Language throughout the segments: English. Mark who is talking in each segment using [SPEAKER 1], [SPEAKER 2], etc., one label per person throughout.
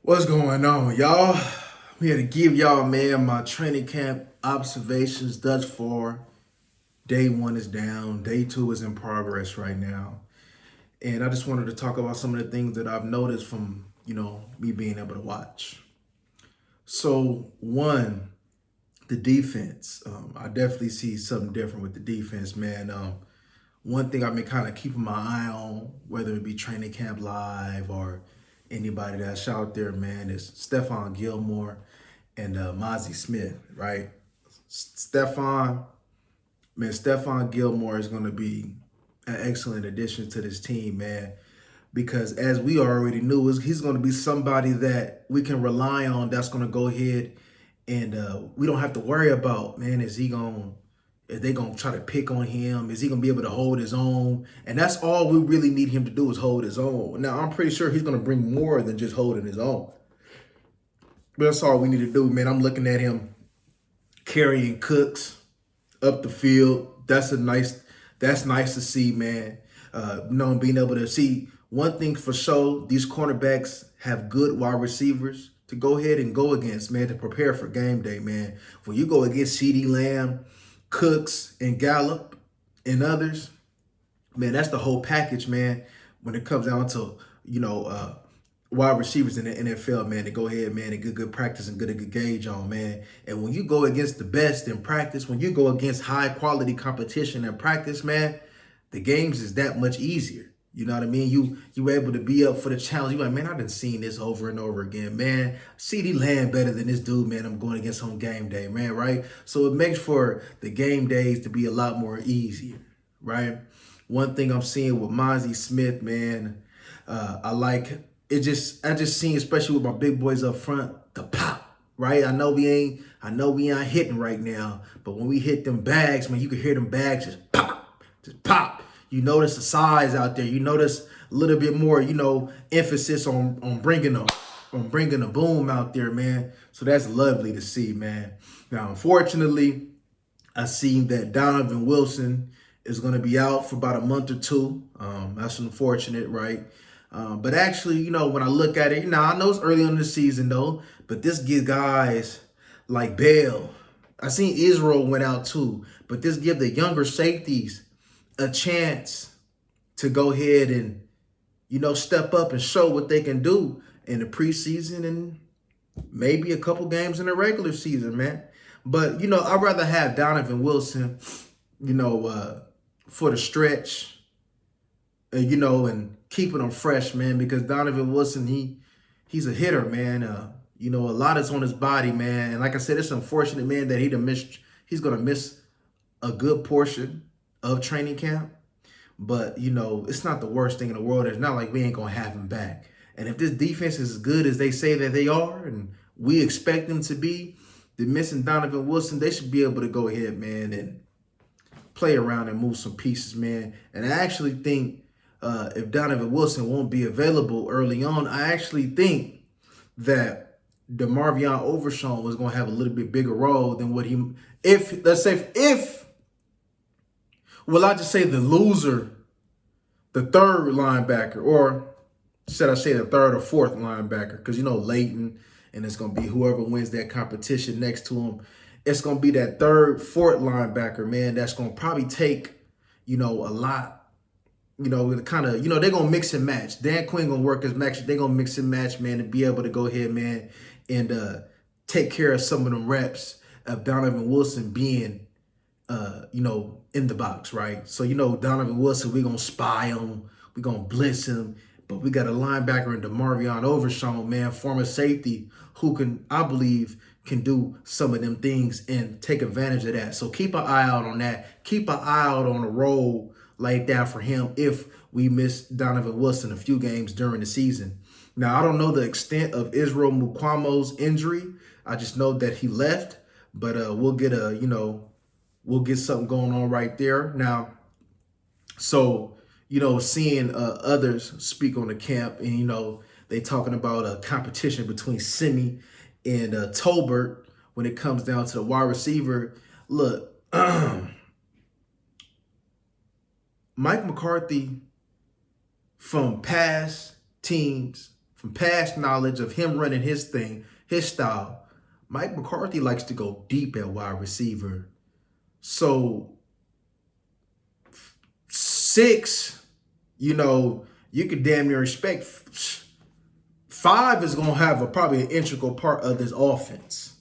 [SPEAKER 1] What's going on, y'all? I'm here to give y'all, man, my training camp observations thus far. Day one is down, day two is in progress right now. And I just wanted to talk about some of the things that I've noticed from, me being able to watch. So, one, the defense. I definitely see something different with the defense, man. One thing I've been kind of keeping my eye on, whether it be training camp live or anybody that's out there, man, is Stephon Gilmore and Mozzie Smith, right? Stephon, man, Stephon Gilmore is going to be an excellent addition to this team, man, because as we already knew, he's going to be somebody that we can rely on that's going to go ahead and we don't have to worry about, man, is they gonna try to pick on him? Is he gonna be able to hold his own? And that's all we really need him to do is hold his own. Now I'm pretty sure he's gonna bring more than just holding his own. But that's all we need to do, man. I'm looking at him carrying Cooks up the field. That's nice to see, man. Being able to see one thing for sure, these cornerbacks have good wide receivers to go ahead and go against, man, to prepare for game day, man. When you go against CeeDee Lamb, Cooks, and Gallup, and others, man, that's the whole package, man, when it comes down to, wide receivers in the NFL, man, to go ahead, man, and good practice and good gauge on, man. And when you go against the best in practice, when you go against high quality competition in practice, man, the games is that much easier. You know what I mean? You able to be up for the challenge. You like, man, I've been seeing this over and over again, man. CeeDee Lamb better than this dude, man. I'm going against on game day, man, right? So it makes for the game days to be a lot more easier, right? One thing I'm seeing with Mozzie Smith, man, I like it. I just seen, especially with my big boys up front, the pop, right? I know we ain't hitting right now, but when we hit them bags, man, you can hear them bags just pop, just pop. You notice the size out there. You notice a little bit more, emphasis on bringing the boom out there, man. So that's lovely to see, man. Now, unfortunately, I seen that Donovan Wilson is going to be out for about a month or two. That's unfortunate, right? But actually, when I look at it, I know it's early on in the season, though, but this gives guys like Bell. I seen Israel went out, too, but this give the younger safeties a chance to go ahead and, step up and show what they can do in the preseason and maybe a couple games in the regular season, man. But, I'd rather have Donovan Wilson, for the stretch, and keeping them fresh, man, because Donovan Wilson, he's a hitter, man. A lot is on his body, man. And like I said, it's unfortunate, man, that he's going to miss a good portion of training camp, but it's not the worst thing in the world. It's not like we ain't gonna have him back. And if this defense is as good as they say that they are, and we expect them to be, then missing Donovan Wilson, they should be able to go ahead, man, and play around and move some pieces, man. And I actually think if Donovan Wilson won't be available early on, I actually think that DeMarvion Overshown was gonna have a little bit bigger role than what I just say the loser, the third linebacker, or should I say the third or fourth linebacker? Because, Leighton, and it's going to be whoever wins that competition next to him. It's going to be that third, fourth linebacker, man, that's going to probably take, a lot, kind of, they're going to mix and match. Dan Quinn going to work his match. They're going to mix and match, man, to be able to go ahead, man, and take care of some of them reps of Donovan Wilson being, in the box, right? So, Donovan Wilson, we're going to spy him. We're going to blitz him. But we got a linebacker in DeMarvion Overshown, man, former safety, who I believe, can do some of them things and take advantage of that. So keep an eye out on that. Keep an eye out on a role like that for him if we miss Donovan Wilson a few games during the season. Now, I don't know the extent of Israel Mukwamo's injury. I just know that he left, but we'll get something going on right there. Now, so, seeing others speak on the camp and, they talking about a competition between Simi and Tolbert when it comes down to the wide receiver. Look, Mike McCarthy from past teams, from past knowledge of him running his thing, his style, Mike McCarthy likes to go deep at wide receiver. So 6, you could damn near expect 5 is going to have probably an integral part of this offense.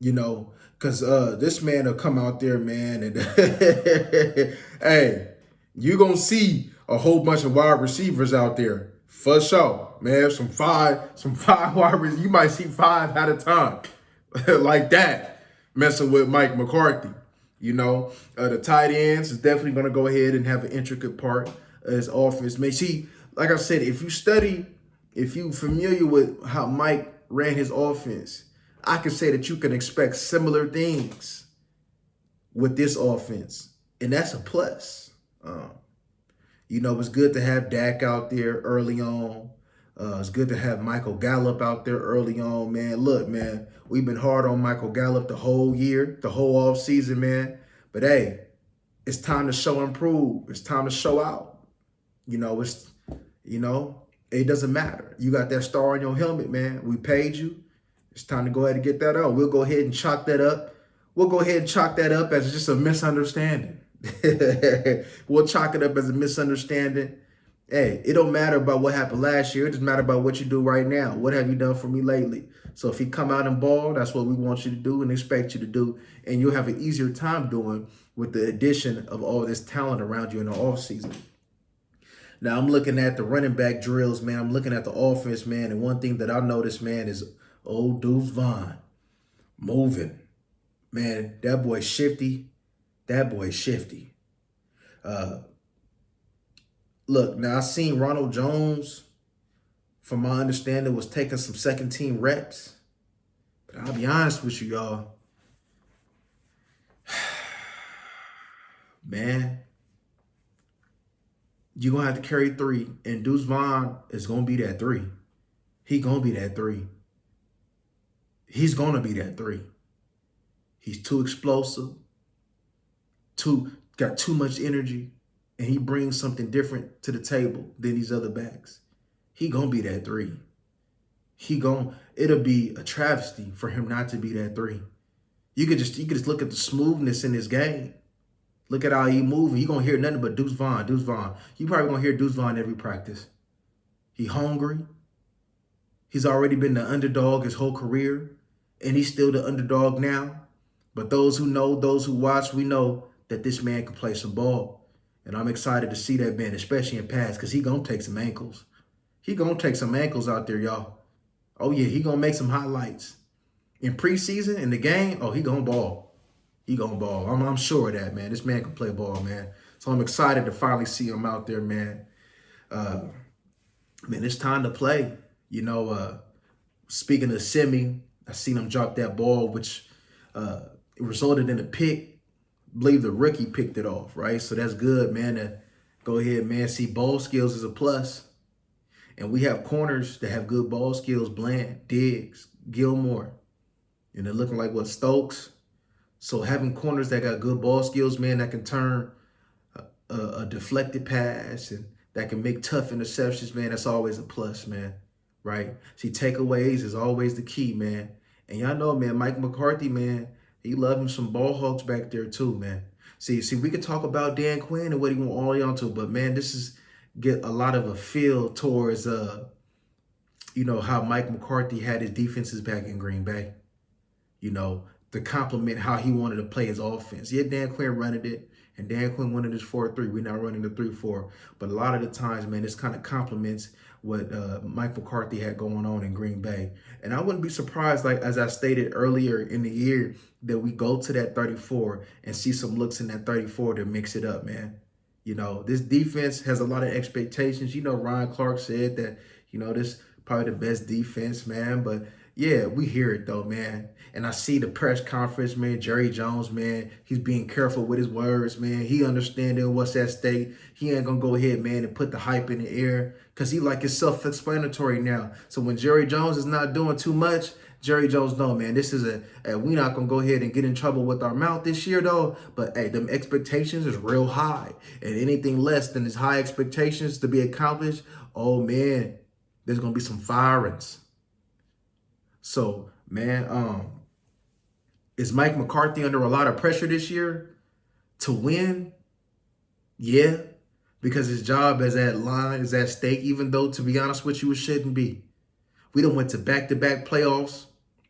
[SPEAKER 1] Because this man will come out there, man, and hey, you're going to see a whole bunch of wide receivers out there. For sure, man. Some five wide receivers. You might see 5 at a time like that, messing with Mike McCarthy. The tight ends is definitely going to go ahead and have an intricate part of his offense. Man, see, like I said, if you're familiar with how Mike ran his offense, I can say that you can expect similar things with this offense, and that's a plus. It's good to have Dak out there early on. It's good to have Michael Gallup out there early on, man. Look, man, we've been hard on Michael Gallup the whole year, the whole offseason, man. But, hey, it's time to show and prove. It's time to show out. It doesn't matter. You got that star on your helmet, man. We paid you. It's time to go ahead and get that out. We'll go ahead and chalk that up. We'll go ahead and chalk that up as just a misunderstanding. We'll chalk it up as a misunderstanding. Hey, it don't matter about what happened last year. It just matter about what you do right now. What have you done for me lately? So if you come out and ball, that's what we want you to do and expect you to do. And you'll have an easier time doing with the addition of all this talent around you in the offseason. Now, I'm looking at the running back drills, man. I'm looking at the offense, man. And one thing that I noticed, man, is old Deuce Vaughn moving. Man, that boy's shifty. Look, now I seen Ronald Jones, from my understanding, was taking some second team reps. But I'll be honest with you, y'all. Man, you're going to have to carry 3. And Deuce Vaughn is going to be that 3. He's going to be that 3. He's going to be that 3. He's too explosive, got too much energy, and he brings something different to the table than these other backs. He going to be that 3. It'll be a travesty for him not to be that 3. You could just look at the smoothness in his game. Look at how he moving. You going to hear nothing but Deuce Vaughn. You probably going to hear Deuce Vaughn every practice. He hungry. He's already been the underdog his whole career, and he's still the underdog now. But those who know, those who watch, we know that this man can play some ball. And I'm excited to see that man, especially in pass, because he going to take some ankles. He going to take some ankles out there, y'all. Oh, yeah, he going to make some highlights. In preseason, in the game, he going to ball. He going to ball. I'm sure of that, man. This man can play ball, man. So I'm excited to finally see him out there, man. Man, it's time to play. Speaking of Simi, I seen him drop that ball, which it resulted in a pick. I believe the rookie picked it off, right? So that's good, man. To go ahead, man. See, ball skills is a plus. And we have corners that have good ball skills. Bland, Diggs, Gilmore. And they're looking like Stokes. So having corners that got good ball skills, man, that can turn a deflected pass and that can make tough interceptions, man, that's always a plus, man, right? See, takeaways is always the key, man. And y'all know, man, Mike McCarthy, man, he loved him some ball hogs back there too, man. See, we could talk about Dan Quinn and what he went all the way on to, but, man, this is get a lot of a feel towards, how Mike McCarthy had his defenses back in Green Bay, to complement how he wanted to play his offense. Yeah, Dan Quinn running it, and Dan Quinn wanted his 4-3. We're not running the 3-4. But a lot of the times, man, this kind of complements what Mike McCarthy had going on in Green Bay. And I wouldn't be surprised, like as I stated earlier in the year, that we go to that 34 and see some looks in that 34 to mix it up, man. This defense has a lot of expectations. Ryan Clark said that, this probably the best defense, man. But, yeah, we hear it, though, man. And I see the press conference, man. Jerry Jones, man, he's being careful with his words, man. He understanding what's at stake. He ain't going to go ahead, man, and put the hype in the air because it's self-explanatory now. So when Jerry Jones is not doing too much, Jerry Jones, no, man, this is we not going to go ahead and get in trouble with our mouth this year, though. But, hey, them expectations is real high. And anything less than his high expectations to be accomplished, oh, man, There's gonna be some firings. So, man, is Mike McCarthy under a lot of pressure this year to win? Yeah, because his job is at line, is at stake, even though, to be honest with you, it shouldn't be. We done went to back-to-back playoffs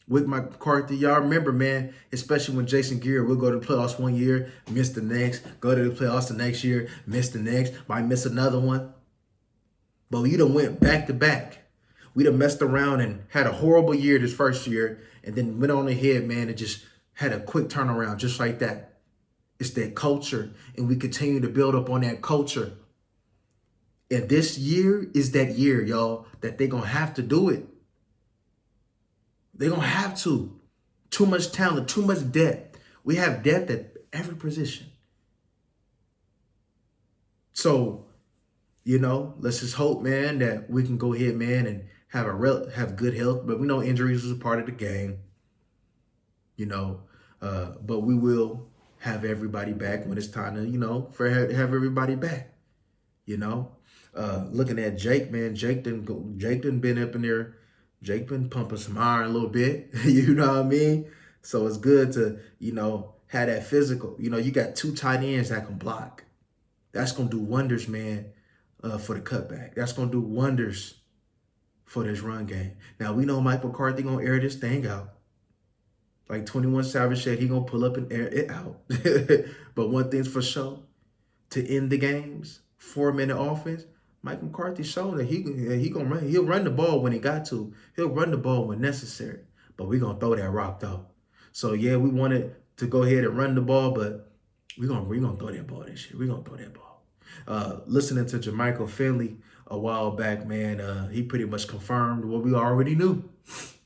[SPEAKER 1] with Mike McCarthy. Y'all remember, man, especially when Jason Garrett would go to the playoffs one year, miss the next, go to the playoffs the next year, miss the next, might miss another one. But we done went back-to-back. We done messed around and had a horrible year this first year and then went on ahead, man, and just had a quick turnaround just like that. It's that culture, and we continue to build up on that culture. And this year is that year, y'all, that they're going to have to do it. They're going to have to. Too much talent, too much depth. We have depth at every position. So, let's just hope, man, that we can go ahead, man, and have good health. But we know injuries is a part of the game, but we will have everybody back when it's time to, have everybody back, Looking at Jake, man, Jake done been up in there. Jake been pumping some iron a little bit, you know what I mean? So it's good to, have that physical. You got two tight ends that can block. That's going to do wonders, man, for the cutback. That's going to do wonders for this run game. Now, we know Mike McCarthy going to air this thing out. Like 21 Savage said, he going to pull up and air it out. But one thing's for sure, to end the games, 4-minute offense, Mike McCarthy showed that he'll run the ball when he got to. He'll run the ball when necessary. But we're going to throw that rock, though. So, yeah, we wanted to go ahead and run the ball, but we're gonna throw that ball this year. We're going to throw that ball. Listening to Jermichael Finley a while back, man, he pretty much confirmed what we already knew.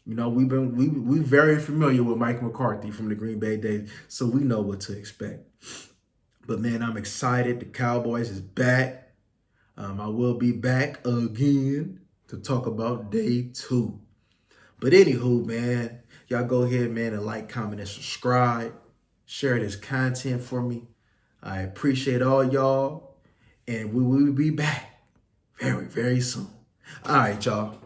[SPEAKER 1] We very familiar with Mike McCarthy from the Green Bay days, so we know what to expect. But, man, I'm excited. The Cowboys is back. I will be back again to talk about day 2. But anywho, man, y'all go ahead, man, and like, comment, and subscribe. Share this content for me. I appreciate all y'all. And we will be back very, very soon. All right, y'all.